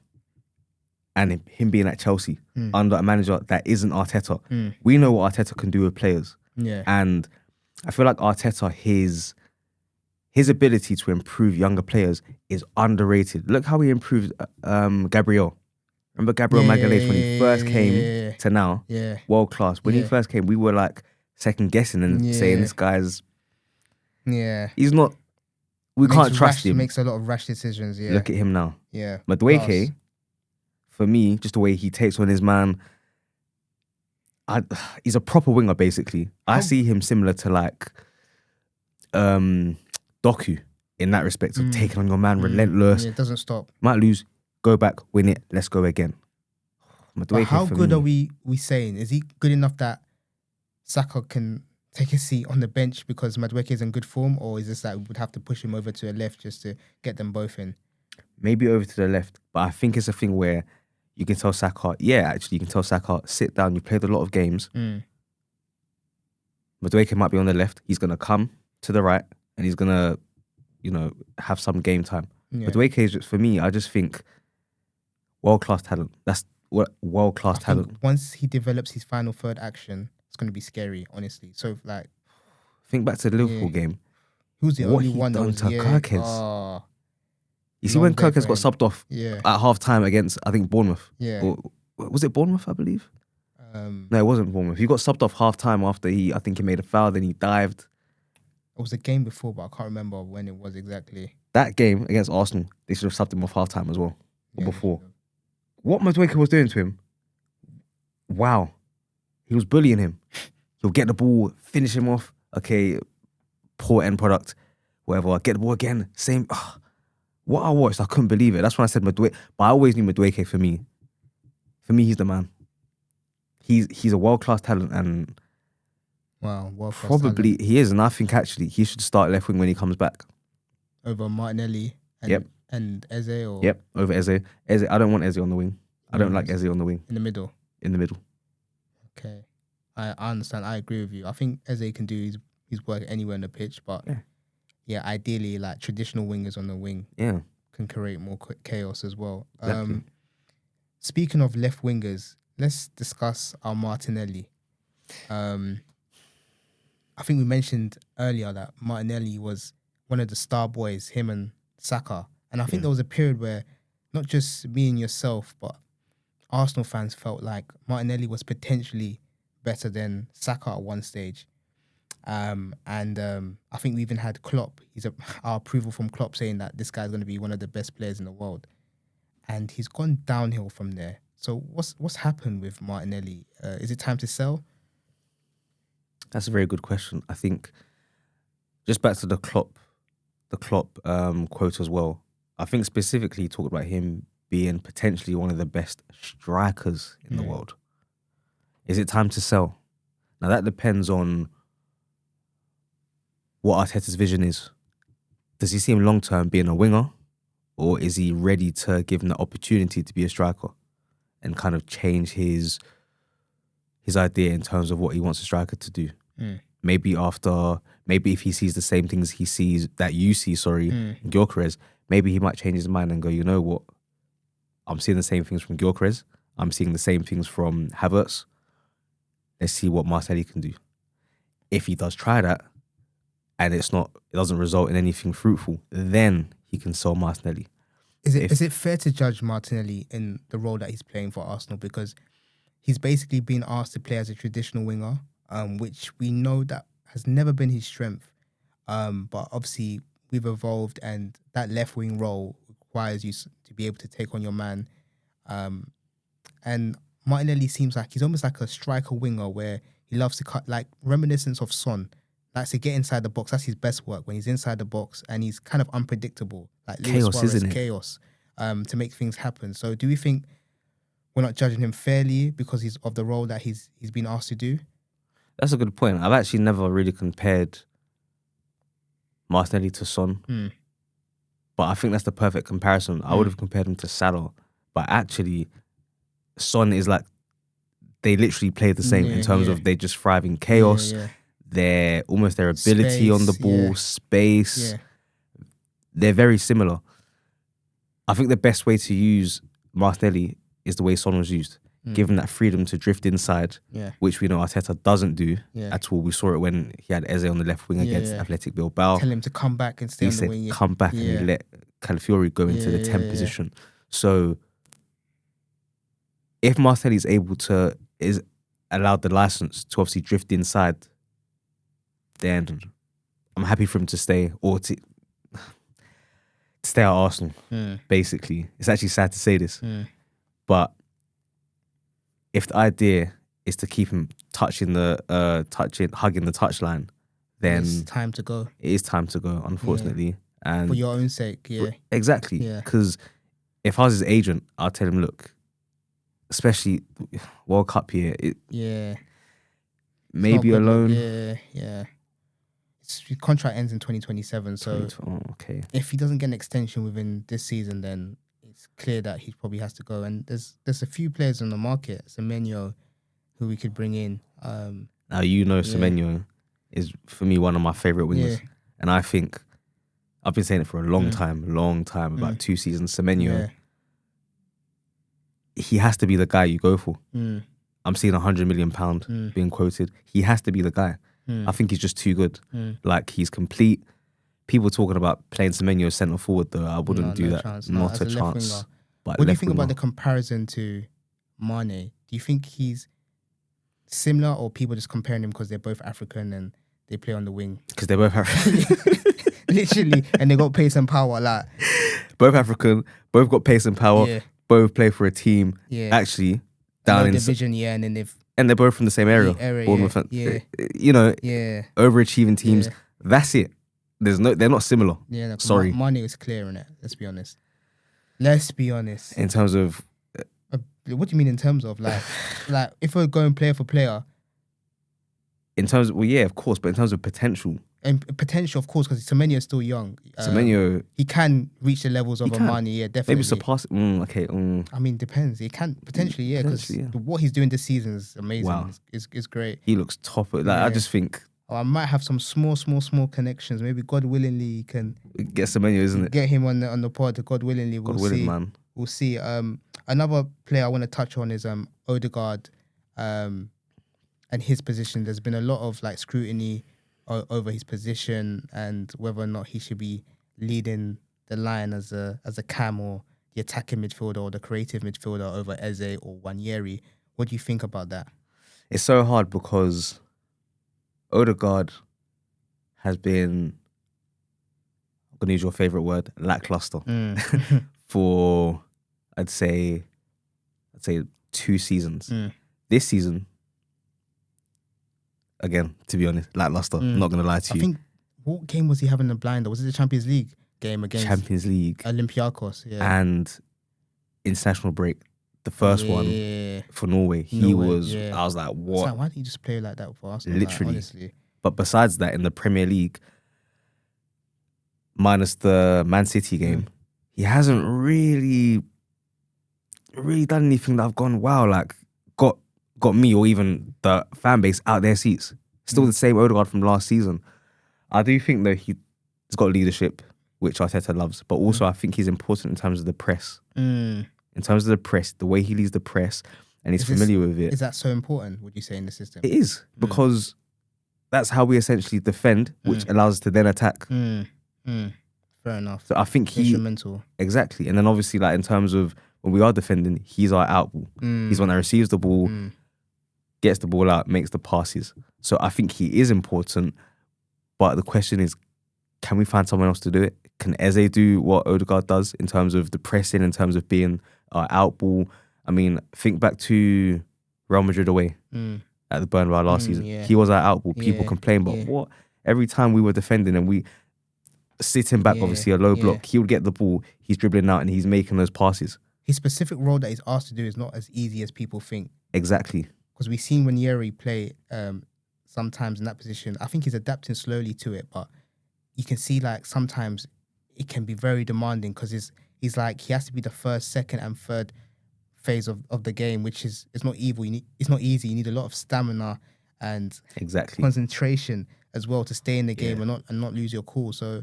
and him being at Chelsea under a manager that isn't Arteta. We know what Arteta can do with players. Yeah. And I feel like Arteta, his ability to improve younger players is underrated. Look how he improved Gabriel. Remember Gabriel Magalhaes when he first came to now? Yeah. World class. When he first came, we were like second guessing and saying this guy's... Yeah. He's not... We can't trust him. Makes a lot of rash decisions, yeah. Look at him now. Yeah. Madueke, for me, just the way he takes on his man, he's a proper winger, basically. I see him similar to like Doku in that respect of taking on your man, relentless. Yeah, it doesn't stop. Might lose, go back, win it, let's go again. But how good are we saying? Is he good enough that Saka can take a seat on the bench because Madueke is in good form, or is this that we would have to push him over to the left just to get them both in? Maybe over to the left, but I think it's a thing where you can tell Saka, you can tell Saka, sit down, you played a lot of games. Madueke might be on the left, he's going to come to the right and he's going to, have some game time. Yeah. Madueke is just, for me, I just think world-class talent. That's what world-class talent. Once he develops his final third action, it's going to be scary, honestly. So, like... Think back to the Liverpool game. Who's the only one that was... Kirkes. You see when Kirkes got subbed off at half-time against, I think, Bournemouth? Yeah. Or, was it Bournemouth, I believe? No, it wasn't Bournemouth. He got subbed off half-time after I think he made a foul, then he dived. It was a game before, but I can't remember when it was exactly. That game against Arsenal, they should have subbed him off half-time as well. Or before. What Madueke was doing to him, wow. He was bullying him. He'll get the ball, finish him off. Okay, poor end product, whatever. Get the ball again, same. What I watched, I couldn't believe it. That's when I said Madueke. But I always knew Madueke for me. For me, he's the man. He's a world-class talent and world-class probably talent. He is. And I think actually he should start left wing when he comes back. Over Martinelli and Eze? Or? Yep, over Eze. I don't want Eze on the wing. I don't like Eze on the wing. In the middle? In the middle. Okay. I understand. I agree with you. I think Eze can do his work anywhere on the pitch, but ideally, like traditional wingers on the wing can create more chaos as well. Exactly. Speaking of left wingers, let's discuss our Martinelli. I think we mentioned earlier that Martinelli was one of the star boys, him and Saka. And I think there was a period where not just me and yourself, but Arsenal fans felt like Martinelli was potentially better than Saka at one stage. I think we even had Klopp. Our approval from Klopp saying that this guy's going to be one of the best players in the world. And he's gone downhill from there. So what's happened with Martinelli? Is it time to sell? That's a very good question. I think just back to the Klopp quote as well. I think specifically he talked about him being potentially one of the best strikers in the world. Is it time to sell? Now that depends on what Arteta's vision is. Does he see him long term being a winger, or is he ready to give him the opportunity to be a striker and kind of change his idea in terms of what he wants a striker to do? Maybe if he sees the same things you see in Gyökeres, maybe he might change his mind and go, you know what? I'm seeing the same things from Gyökeres. I'm seeing the same things from Havertz. Let's see what Martinelli can do. If he does try that and it doesn't result in anything fruitful, then he can sell Martinelli. Is it fair to judge Martinelli in the role that he's playing for Arsenal? Because he's basically been asked to play as a traditional winger, which we know that has never been his strength. But obviously we've evolved, and that left wing role requires you to be able to take on your man. And Martinelli seems like he's almost like a striker winger where he loves to cut, like reminiscence of Son. Likes to get inside the box. That's his best work, when he's inside the box, and he's kind of unpredictable. Like chaos, isn't it? Chaos, to make things happen. So do we think we're not judging him fairly because of the role that he's been asked to do? That's a good point. I've actually never really compared Martinelli to Son. But I think that's the perfect comparison. I would have compared him to Salah. But actually, Son is like, they literally play the same in terms of they just thrive in chaos. Their ability on the ball, space. They're very similar. I think the best way to use Martinelli is the way Son was used. Give him that freedom to drift inside, which we know Arteta doesn't do at all. We saw it when he had Eze on the left wing against Athletic Bilbao. Tell him to come back and stay on the wing. Come back and he let Calafiori go into the 10 position. So if Martinelli's able to is allowed the license to obviously drift inside, then I'm happy for him to stay or to stay at Arsenal. Basically, it's actually sad to say this, but if the idea is to keep him hugging the touchline, then it's time to go. It is time to go, unfortunately, and for your own sake, exactly. Because if I was his agent, I'll tell him, look, especially World Cup year, maybe a loan. His contract ends in 2027, so okay. If he doesn't get an extension within this season, then it's clear that he probably has to go. And there's a few players on the market, Semenyo, who we could bring in. Now Semenyo is for me one of my favorite wingers, and I think I've been saying it for a long time, about 2 seasons. Semenyo, he has to be the guy you go for. I'm seeing £100 million being quoted. He has to be the guy. I think he's just too good. Like, he's complete. People talking about playing Simeone as centre forward, though. I wouldn't do that. Chance. Not a chance. But what do you think about the comparison to Mane? Do you think he's similar, or people just comparing him because they're both African and they play on the wing? Because they're both African. Literally. And they got pace and power. Like, both African, both got pace and power, both play for a team. Actually, down in division, and they're both from the same area. You know, overachieving teams. That's it. They're not similar. Sorry. Mane is clear in it. Let's be honest. In terms of, what do you mean in terms of like if we're going player for player? In terms of, of course, but in terms of potential. And potential, of course, because Semenyo is still young. Semenyo, he can reach the levels of a Mane, definitely. Maybe surpass. Okay. I mean, depends. He can potentially, because what he's doing this season is amazing. Wow. It's great. He looks top. I just think. I might have some small connections. Maybe God willingly he can get Semenyo, isn't it? Get him on the pod. God willingly, we'll see. Man. We'll see. Another player I want to touch on is Odegaard, and his position. There's been a lot of like scrutiny over his position and whether or not he should be leading the line as a cam or the attacking midfielder or the creative midfielder over Eze or Wanyeri. What do you think about that? It's so hard because Odegaard has been, I'm going to use your favourite word, lackluster for, I'd say 2 seasons. This season, again, to be honest, lackluster. I'm not going to lie to you. I think, what game was he having a blinder? Was it the Champions League game against Champions League Olympiacos? And international break, the first one for Norway. He was, I was like, what? Like, why didn't you just play like that for Arsenal? Literally. Like, honestly. But besides that, in the Premier League, minus the Man City game, he hasn't really done anything that I've gone, wow, like, got me or even the fan base out their seats. Still the same Odegaard from last season. I do think though he's got leadership, which Arteta loves, but also I think he's important in terms of the press. In terms of the press, the way he leads the press, and he's familiar with it. Is that so important, would you say, in the system? It is, because that's how we essentially defend, which allows us to then attack. Fair enough. So I think he's instrumental. Exactly. And then obviously, like, in terms of when we are defending, he's our out ball. He's one that receives the ball, gets the ball out, makes the passes. So I think he is important. But the question is, can we find someone else to do it? Can Eze do what Odegaard does in terms of the pressing, in terms of being our out ball? I mean, think back to Real Madrid away at the Bernabeu last season. He was our out ball. People complain, but what? Every time we were defending and we sitting back, obviously a low block, he would get the ball, he's dribbling out and he's making those passes. His specific role that he's asked to do is not as easy as people think. Exactly. Because we've seen Wanyeri play sometimes in that position. I think he's adapting slowly to it, but you can see like sometimes it can be very demanding because he's like, he has to be the first, second and third phase of the game, which is, it's not easy. You need a lot of stamina and concentration as well to stay in the game and not lose your cool. So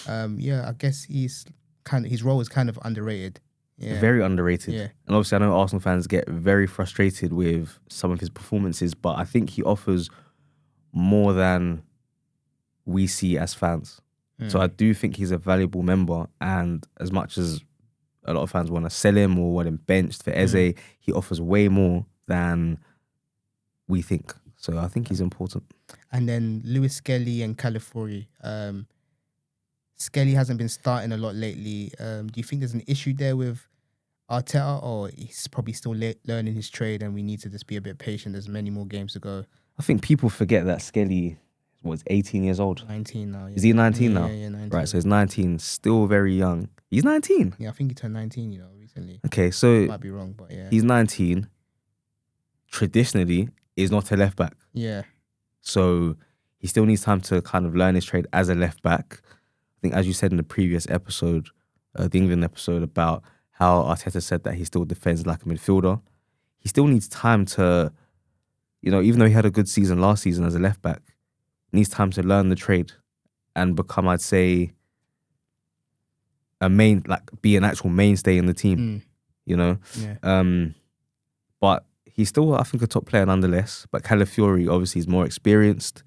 I guess his role is kind of underrated. Yeah. Very underrated. Yeah. And obviously I know Arsenal fans get very frustrated with some of his performances, but I think he offers more than we see as fans. So I do think he's a valuable member, and as much as a lot of fans want to sell him or want him benched for Eze. He offers way more than we think. So I think he's important. And then Lewis Skelly and Calafiori. Skelly hasn't been starting a lot lately. Do you think there's an issue there with Arteta, or he's probably still learning his trade and we need to just be a bit patient? There's many more games to go. I think people forget that Skelly was 18 years old. 19 now. Yeah. Is he 19 now? Yeah, 19. Right, so he's 19, still very young. He's 19? Yeah, I think he turned 19, recently. Okay, so... Might be wrong, but yeah. He's 19. Traditionally, is not a left back. Yeah. So he still needs time to kind of learn his trade as a left back. I think, as you said in the previous episode, the England episode, about how Arteta said that he still defends like a midfielder. He still needs time to, even though he had a good season last season as a left back, needs time to learn the trade and become, I'd say, be an actual mainstay in the team. Yeah. But he's still, I think, a top player nonetheless. But Calafiori obviously is more experienced.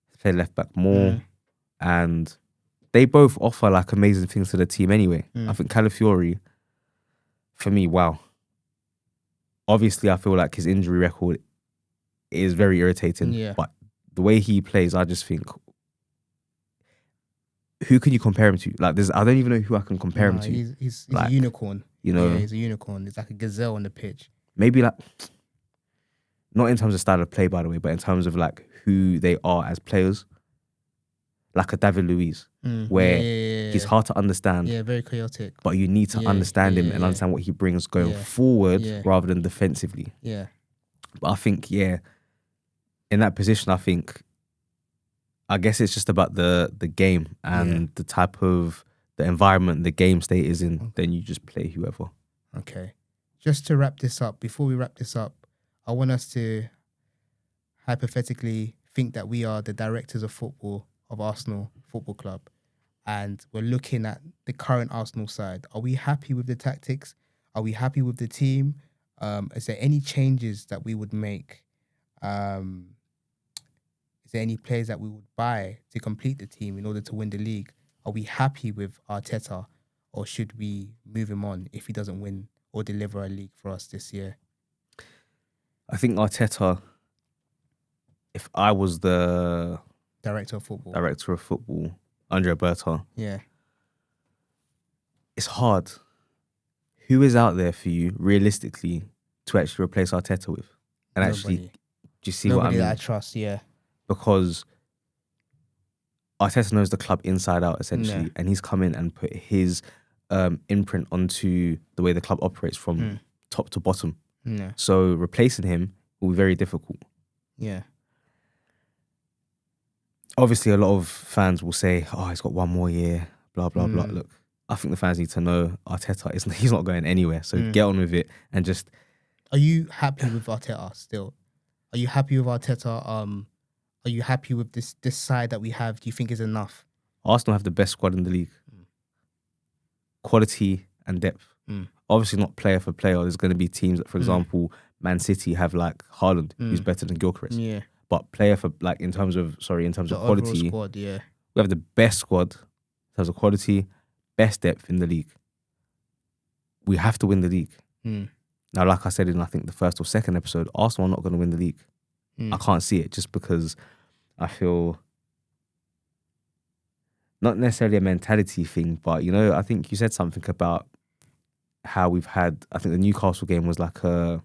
He's played left back more. And they both offer like amazing things to the team anyway. I think Calafiori, for me, wow. Obviously, I feel like his injury record is very irritating. Yeah. But the way he plays, I just think, who can you compare him to? Like, I don't even know who I can compare him to. He's like, a unicorn. Yeah, he's a unicorn. He's like a gazelle on the pitch. Maybe like, not in terms of style of play, by the way, but in terms of like who they are as players. Like a David Luiz, where he's hard to understand. Yeah, very chaotic. But you need to understand him and understand what he brings going forward rather than defensively. Yeah. But I think, in that position, I guess it's just about the game and the type of the environment the game state is in. Then you just play whoever. Okay. Just to wrap this up, before we wrap this up, I want us to hypothetically think that we are the directors of football of Arsenal Football Club, and we're looking at the current Arsenal side. Are we happy with the tactics? Are we happy with the team? Is there any changes that we would make? Is there any players that we would buy to complete the team in order to win the league? Are we happy with Arteta, or should we move him on if he doesn't win or deliver a league for us this year? I think Arteta, if I was the Director of football, Andre Berta. Yeah. It's hard. Who is out there for you, realistically, to actually replace Arteta with? And Nobody. Actually, do you see what I mean? Nobody that I trust, yeah. Because Arteta knows the club inside out, essentially, and he's come in and put his imprint onto the way the club operates from top to bottom. Yeah. So replacing him will be very difficult. Yeah. Obviously, a lot of fans will say, "Oh, he's got one more year." Blah blah blah. Look, I think the fans need to know Arteta he's not going anywhere. So get on with it and just. Are you happy with Arteta still? Are you happy with Arteta? Are you happy with this side that we have? Do you think is enough? Arsenal have the best squad in the league. Quality and depth. Obviously not player for player. There's going to be teams that, for example, Man City have like Haaland, who's better than Gyökeres. Yeah. But player for like in terms of quality, squad, we have the best squad in terms of quality, best depth in the league. We have to win the league. Now, like I said in I think the first or second episode, Arsenal are not going to win the league. I can't see it just because I feel not necessarily a mentality thing, but I think you said something about how we've had. I think the Newcastle game was like a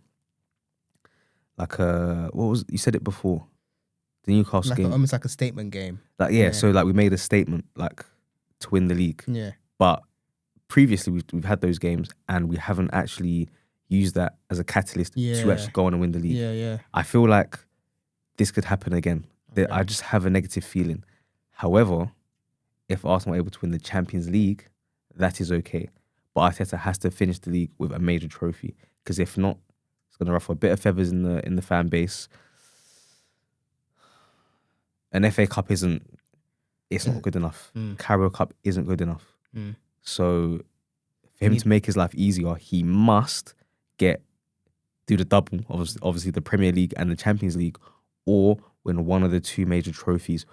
what was you said it before? The Newcastle game, almost like a statement game. So like we made a statement like to win the league. Yeah. But previously we've had those games and we haven't actually used that as a catalyst to actually go on and win the league. Yeah, yeah. I feel like this could happen again. Okay. I just have a negative feeling. However, if Arsenal are able to win the Champions League, that is okay. But Arteta has to finish the league with a major trophy, because if not, it's going to ruffle a bit of feathers in the fan base. An FA Cup it's not good enough. Carabao Cup isn't good enough. So for him to make his life easier, he must do the double, obviously the Premier League and the Champions League, or win one of the two major trophies,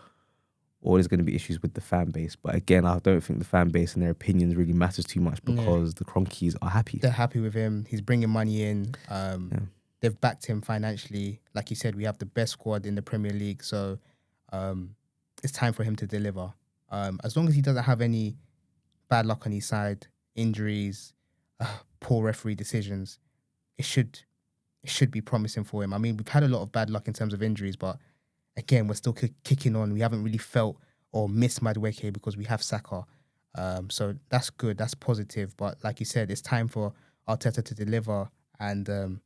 or there's going to be issues with the fan base. But again, I don't think the fan base and their opinions really matters too much because the Cronkies are happy. They're happy with him. He's bringing money in. They've backed him financially. Like you said, we have the best squad in the Premier League. So it's time for him to deliver. As long as he doesn't have any bad luck on his side, injuries, poor referee decisions, it should be promising for him. I mean, we've had a lot of bad luck in terms of injuries, but again, we're still kicking on. We haven't really felt or missed Madueke because we have Saka. So that's good. That's positive. But like you said, it's time for Arteta to deliver. And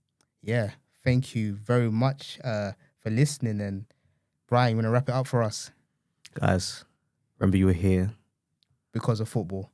thank you very much for listening. And Brian, you want to wrap it up for us? Guys, remember you were here because of football.